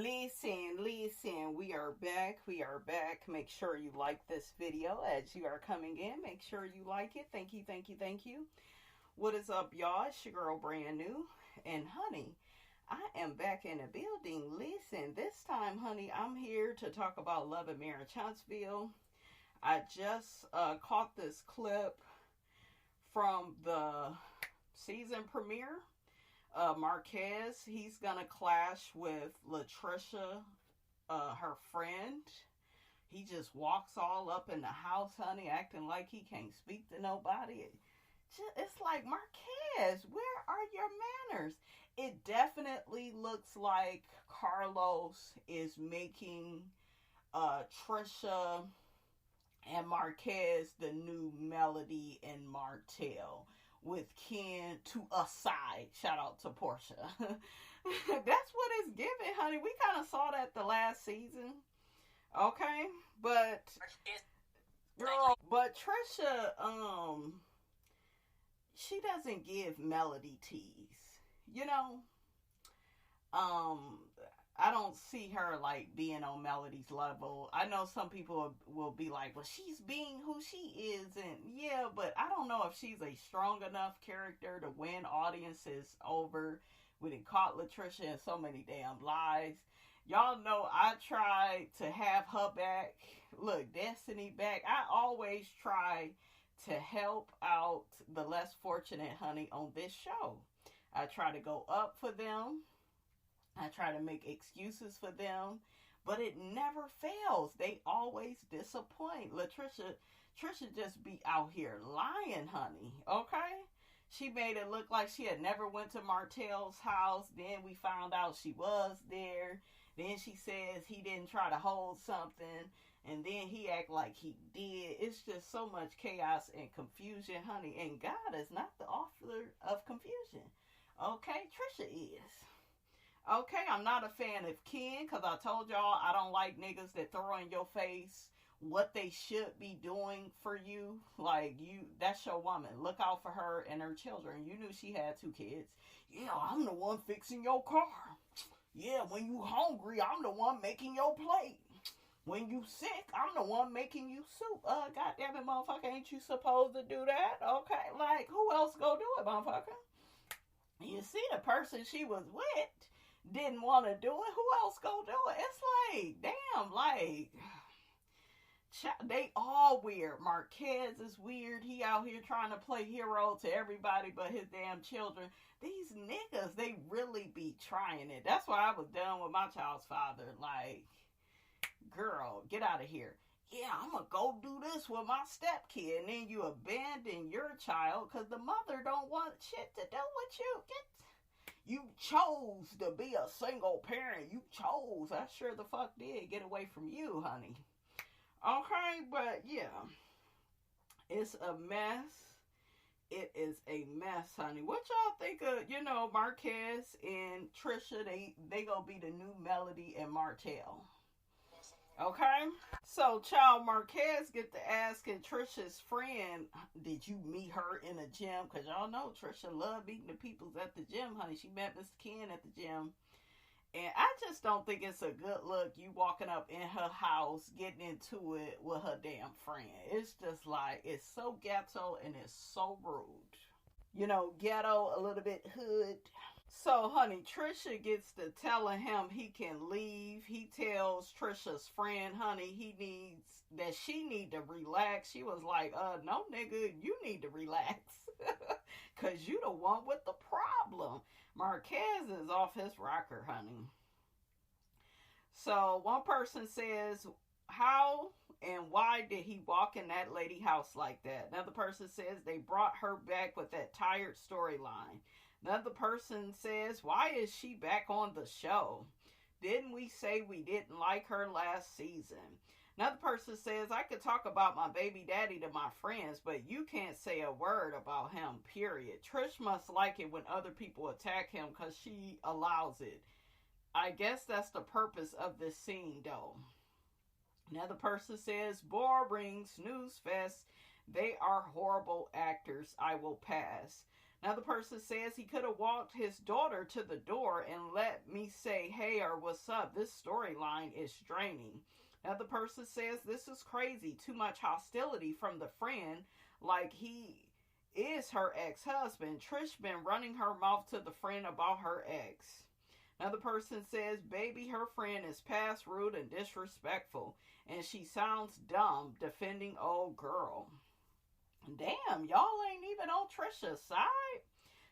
Listen, we are back. Make sure you like this video as you are coming in. Make sure you like it. Thank you. What is up, y'all? It's your girl, Brand New. And honey, I am back in the building. Listen, this time, honey, I'm here to talk about Love and Marriage Huntsville. I just caught this clip from the season premiere. Marquez, he's gonna clash with Trisha, her friend. He just walks all up in the house, honey, acting like he can't speak to nobody. It's like, Marquez, where are your manners? It definitely looks like Carlos is making Trisha and Marquez the new Melody and Martell, with Ken to a side. Shout out to Portia. That's what it's giving, honey. We kind of saw that the last season. Okay? But Trisha, she doesn't give Melody tease. You know? I don't see her like being on Melody's level. I know some people will be like, well, she's being who she is, and yeah, but I don't know if she's a strong enough character to win audiences over. We done caught Latricia in so many damn lies. Y'all know I tried to have her back. Look, Destiny back. I always try to help out the less fortunate, honey, on this show. I try to go up for them. I try to make excuses for them, but it never fails. They always disappoint. Trisha just be out here lying, honey, okay? She made it look like she had never went to Martell's house. Then we found out she was there. Then she says he didn't try to hold something, and then he act like he did. It's just so much chaos and confusion, honey, and God is not the author of confusion, okay? Trisha is. Okay, I'm not a fan of Ken, because I told y'all I don't like niggas that throw in your face what they should be doing for you. Like, that's your woman. Look out for her and her children. You knew she had 2 kids. Yeah, I'm the one fixing your car. Yeah, when you hungry, I'm the one making your plate. When you sick, I'm the one making you soup. Goddamn it, motherfucker, ain't you supposed to do that? Okay, like, who else go do it, motherfucker? You see, the person she was with didn't want to do it. Who else go do it? It's like, damn, like, they all weird. Marquez is weird. He out here trying to play hero to everybody but his damn children. These niggas, they really be trying it. That's why I was done with my child's father. Like, girl, get out of here. Yeah, I'm gonna go do this with my stepkid. And then you abandon your child because the mother don't want shit to do with you. You chose to be a single parent. You chose. I sure the fuck did get away from you, honey. Okay, but yeah. It's a mess. It is a mess, honey. What y'all think of, Marquez and Trisha? They gonna be the new Melody and Martell. Okay? So, child, Marquez get to asking Trisha's friend, did you meet her in a gym? Because y'all know Trisha love meeting the peoples at the gym, honey. She met Mr. Ken at the gym. And I just don't think it's a good look, you walking up in her house, getting into it with her damn friend. It's just like, it's so ghetto and it's so rude. Ghetto, a little bit hood. So, honey, Trisha gets to telling him he can leave. He tells Trisha's friend, honey, she need to relax. She was like, no, nigga, you need to relax. Because you the one with the problem. Marquez is off his rocker, honey. So, one person says, how and why did he walk in that lady house like that? Another person says they brought her back with that tired storyline. Another person says, why is she back on the show? Didn't we say we didn't like her last season? Another person says, I could talk about my baby daddy to my friends, but you can't say a word about him, period. Trish must like it when other people attack him because she allows it. I guess that's the purpose of this scene, though. Another person says, boring, snooze fest. They are horrible actors. I will pass. Another person says he could have walked his daughter to the door and let me say hey or what's up. This storyline is draining. Another person says this is crazy. Too much hostility from the friend, like he is her ex-husband. Trish been running her mouth to the friend about her ex. Another person says, baby, her friend is past rude and disrespectful, and she sounds dumb defending old girl. Damn, y'all ain't even on Trisha's side.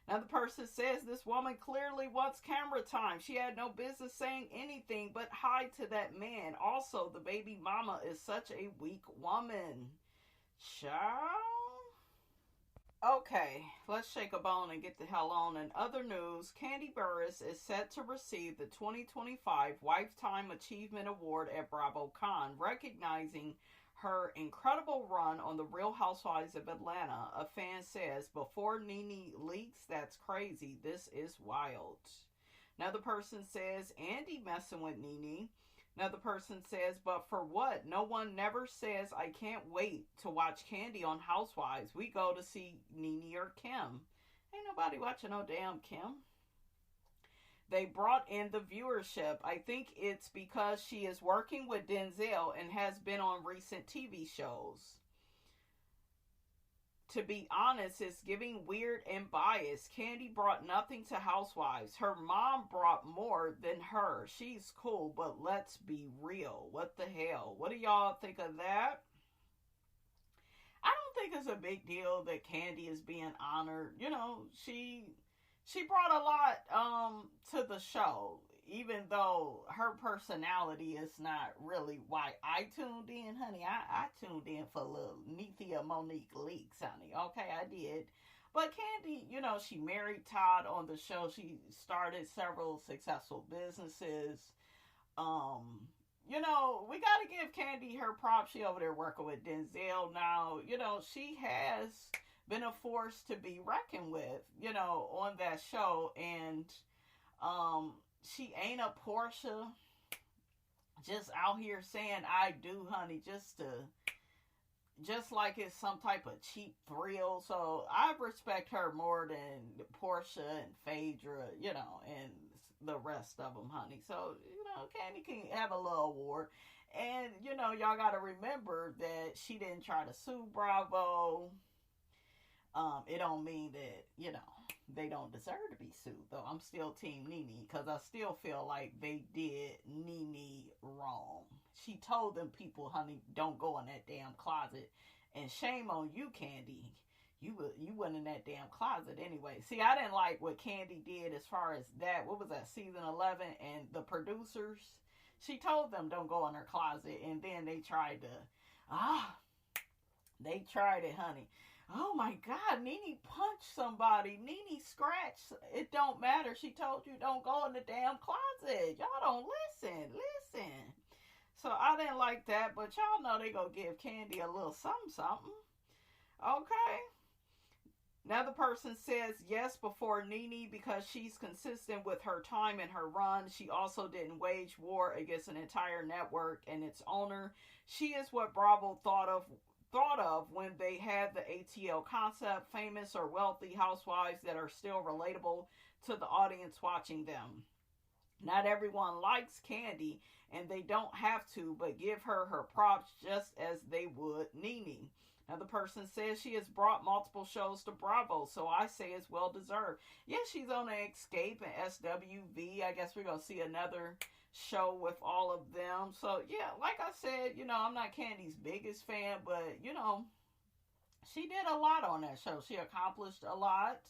Another person says this woman clearly wants camera time. She had no business saying anything but hi to that man. Also, the baby mama is such a weak woman. Child. Okay, let's shake a bone and get the hell on. In other news, Kandi Burruss is set to receive the 2025 Lifetime Achievement Award at BravoCon, recognizing her incredible run on The Real Housewives of Atlanta. A fan says, before Nene leaks, that's crazy. This is wild. Another person says, Andy messing with Nene. Another person says, but for what? No one never says, I can't wait to watch Kandi on Housewives. We go to see Nene or Kim. Ain't nobody watching no damn Kim. They brought in the viewership. I think it's because she is working with Denzel and has been on recent TV shows. To be honest, it's giving weird and biased. Kandi brought nothing to Housewives. Her mom brought more than her. She's cool, but let's be real. What the hell? What do y'all think of that? I don't think it's a big deal that Kandi is being honored. You know, she brought a lot to the show, even though her personality is not really why I tuned in, honey. I tuned in for a little Nethia Monique Leaks, honey. Okay, I did. But Kandi, you know, she married Todd on the show. She started several successful businesses. You know, we got to give Kandi her props. She over there working with Denzel now. You know, she has been a force to be reckoned with, you know, on that show. And she ain't a Portia just out here saying I do, honey, just like it's some type of cheap thrill. So I respect her more than Portia and Phaedra, you know, and the rest of them, honey. So, you know, Kandi can have a little award. And, you know, y'all got to remember that she didn't try to sue Bravo. It don't mean that, you know, they don't deserve to be sued, though. I'm still Team Nene, because I still feel like they did Nene wrong. She told them people, honey, don't go in that damn closet. And shame on you, Kandi. You went in that damn closet anyway. See, I didn't like what Kandi did as far as that. What was that, season 11? And the producers, she told them don't go in her closet. And then they tried they tried it, honey. Oh my God, Nene punched somebody. Nene scratched. It don't matter. She told you don't go in the damn closet. Y'all don't listen. So I didn't like that, but y'all know they gonna give Kandi a little something. Okay. Another person says yes before Nene because she's consistent with her time and her run. She also didn't wage war against an entire network and its owner. She is what Bravo thought of when they had the ATL concept, famous or wealthy housewives that are still relatable to the audience watching them. Not everyone likes Kandi, and they don't have to, but give her her props just as they would Nene. Another person says she has brought multiple shows to Bravo, so I say it's well deserved. Yeah, she's on Escape and SWV. I guess we're going to see another show with all of them. So, yeah, like I said, you know, I'm not Kandi's biggest fan, but, you know, she did a lot on that show. She accomplished a lot.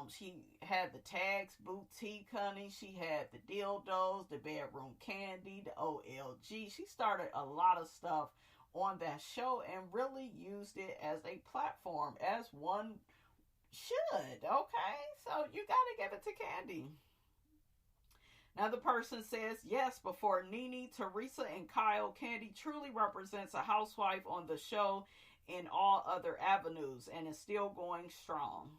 She had the Tags Boutique, honey. She had the dildos, the bedroom candy, the OLG. She started a lot of stuff on that show and really used it as a platform, as one should. Okay, so you gotta give it to Kandi. Another person says yes before Nene, Teresa, and Kyle. Kandi truly represents a housewife on the show in all other avenues and is still going strong.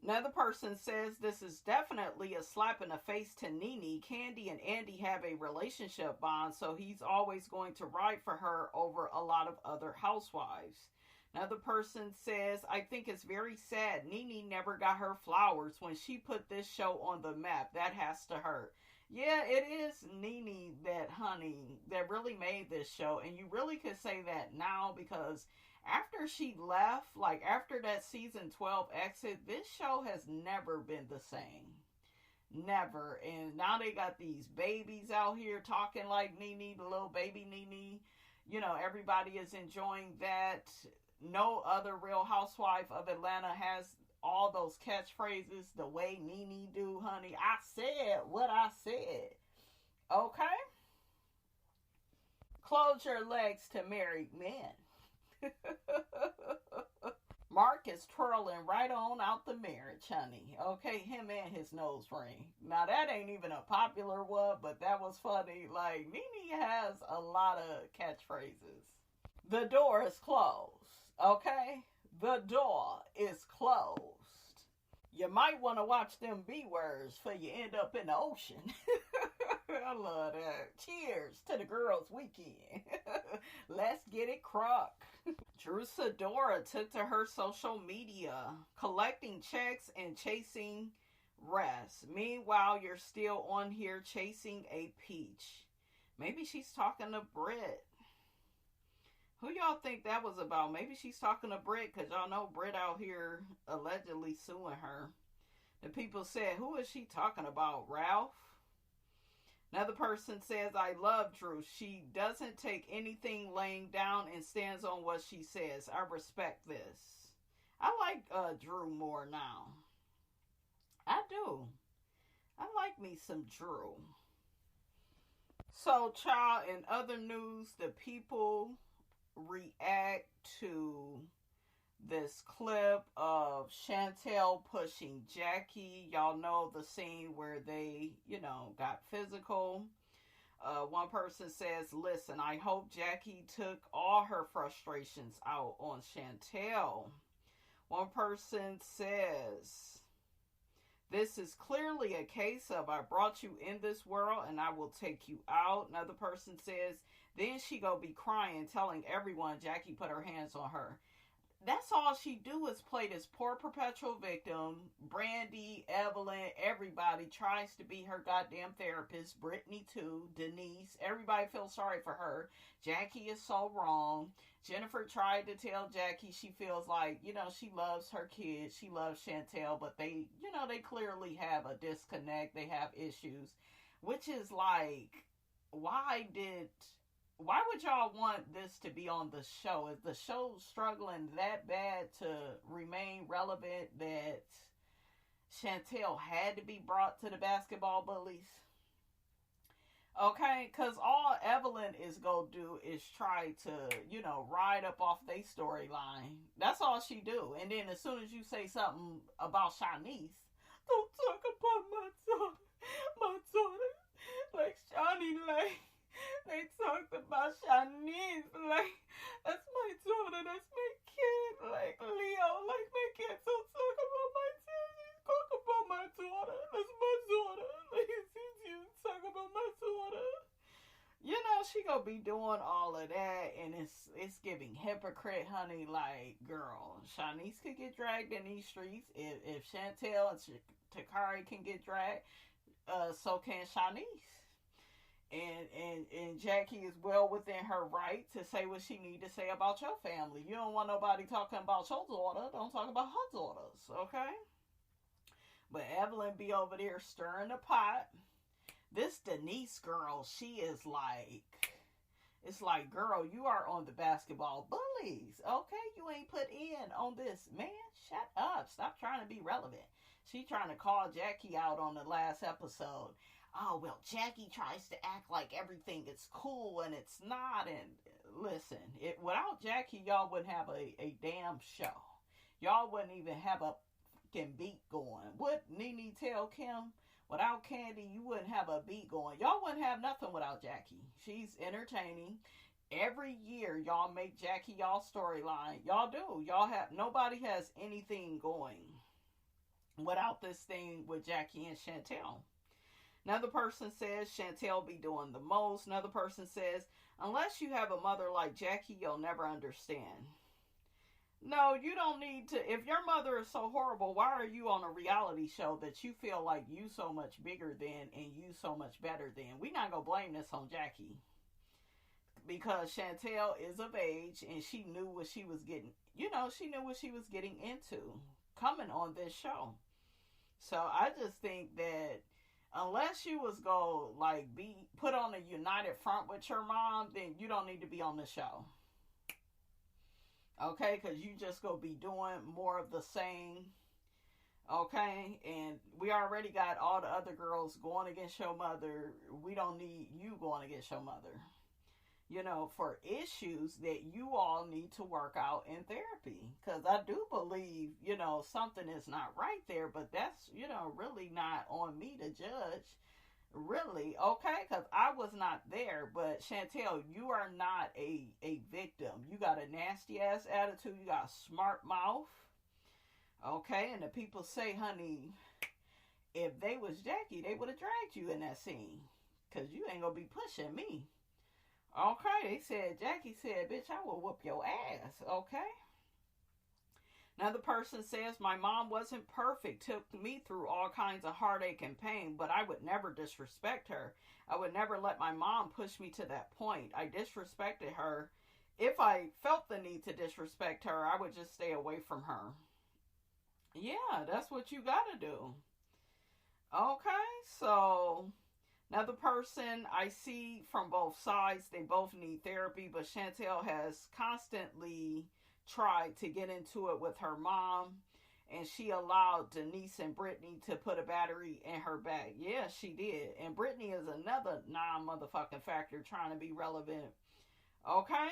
Another person says this is definitely a slap in the face to Nene. Kandi and Andy have a relationship bond, so he's always going to ride for her over a lot of other housewives. Another person says, I think it's very sad Nene never got her flowers when she put this show on the map. That has to hurt. Yeah, it is Nene that, honey, that really made this show. And you really could say that now because after she left, like after that season 12 exit, this show has never been the same. Never. And now they got these babies out here talking like Nene, the little baby Nene. You know, everybody is enjoying that. No other Real Housewife of Atlanta has all those catchphrases the way Nene do, honey. I said what I said. Okay? Close your legs to married men. Mark is twirling right on out the marriage, honey. Okay, him and his nose ring. Now, that ain't even a popular one, but that was funny. Like, Nene has a lot of catchphrases. The door is closed. Okay? The door is closed. You might want to watch them B words for you end up in the ocean. I love that. Cheers to the girls' weekend. Let's get it crunk. Drew Sidora took to her social media, collecting checks and chasing rest. Meanwhile, you're still on here chasing a peach. Maybe she's talking to Britt. Who y'all think that was about? Maybe she's talking to Britt, because y'all know Britt out here allegedly suing her. The people said, who is she talking about, Ralph? Another person says, I love Drew. She doesn't take anything laying down and stands on what she says. I respect this. I like Drew more now. I do. I like me some Drew. So, child, in other news, the people react to this clip of Chantel pushing Jackie. Y'all know the scene where they, got physical. One person says, listen, I hope Jackie took all her frustrations out on Chantel. One person says, this is clearly a case of I brought you in this world and I will take you out. Another person says, then she go be crying, telling everyone Jackie put her hands on her. That's all she do is play this poor perpetual victim. Brandy, Evelyn, everybody tries to be her goddamn therapist. Brittany too, Denise, everybody feels sorry for her. Jackie is so wrong. Jennifer tried to tell Jackie she feels like, she loves her kids. She loves Chantel, but they, they clearly have a disconnect. They have issues, which is like, why would y'all want this to be on the show? Is the show struggling that bad to remain relevant that Chantel had to be brought to the basketball bullies? Okay, because all Evelyn is going to do is try to, ride up off their storyline. That's all she do. And then as soon as you say something about Shanice, don't talk about my daughter. Like, Shani, like, they talked about Shanice, like, that's my daughter, that's my kid, like, Leo, like, my kids don't talk about my daughter, talk about my daughter, that's my daughter, like, you talk about my daughter. She gonna be doing all of that, and it's giving hypocrite, honey, like, girl, Shanice could get dragged in these streets, if Chantel and Takari can get dragged, so can Shanice. And Jackie is well within her right to say what she need to say about your family. You don't want nobody talking about your daughter. Don't talk about her daughters, okay? But Evelyn be over there stirring the pot. This Denise girl, she is like, it's like, girl, you are on the basketball bullies, okay? You ain't put in on this. Man, shut up. Stop trying to be relevant. She trying to call Jackie out on the last episode. Oh, well, Jackie tries to act like everything is cool and it's not. And listen, without Jackie, y'all wouldn't have a damn show. Y'all wouldn't even have a fucking beat going. What Nene tell Kim? Without Candy, you wouldn't have a beat going. Y'all wouldn't have nothing without Jackie. She's entertaining. Every year, y'all make Jackie y'all storyline. Y'all do. Nobody has anything going without this thing with Jackie and Chantel. Another person says Chantel be doing the most. Another person says, unless you have a mother like Jackie, you'll never understand. No, you don't need to. If your mother is so horrible, why are you on a reality show that you feel like you so much bigger than and you so much better than? We not gonna blame this on Jackie because Chantel is of age and she knew what she was getting. You know, she knew what she was getting into coming on this show. So I just think that unless you was go like be put on a united front with your mom, then you don't need to be on the show. Okay, because you just go be doing more of the same. Okay, and we already got all the other girls going against your mother. We don't need you going against your mother. You know, for issues that you all need to work out in therapy. Because I do believe, you know, something is not right there, but that's, you know, really not on me to judge. Really, okay? Because I was not there, but Chantel, you are not a victim. You got a nasty ass attitude. You got a smart mouth, okay? And the people say, honey, if they was Jackie, they would have dragged you in that scene, because you ain't gonna be pushing me. Okay, they said, Jackie said, bitch, I will whoop your ass, okay? Another person says, my mom wasn't perfect, took me through all kinds of heartache and pain, but I would never disrespect her. I would never let my mom push me to that point. I disrespected her. If I felt the need to disrespect her, I would just stay away from her. Yeah, that's what you gotta do. Okay, so another person I see from both sides, they both need therapy, but Chantel has constantly tried to get into it with her mom, and she allowed Denise and Brittany to put a battery in her back. Yeah, she did. And Brittany is another non-motherfucking factor trying to be relevant. Okay?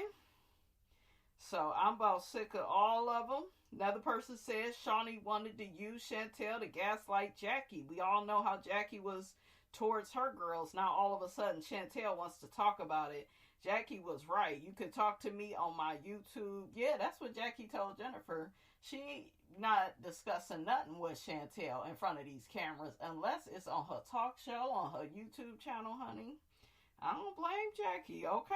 So I'm about sick of all of them. Another person says Shawnee wanted to use Chantel to gaslight Jackie. We all know how Jackie was towards her girls. Now all of a sudden Chantel wants to talk about it. Jackie was right. You could talk to me on my YouTube. Yeah, that's what Jackie told Jennifer. She not discussing nothing with Chantel in front of these cameras unless it's on her talk show, on her YouTube channel, honey. I don't blame Jackie, okay?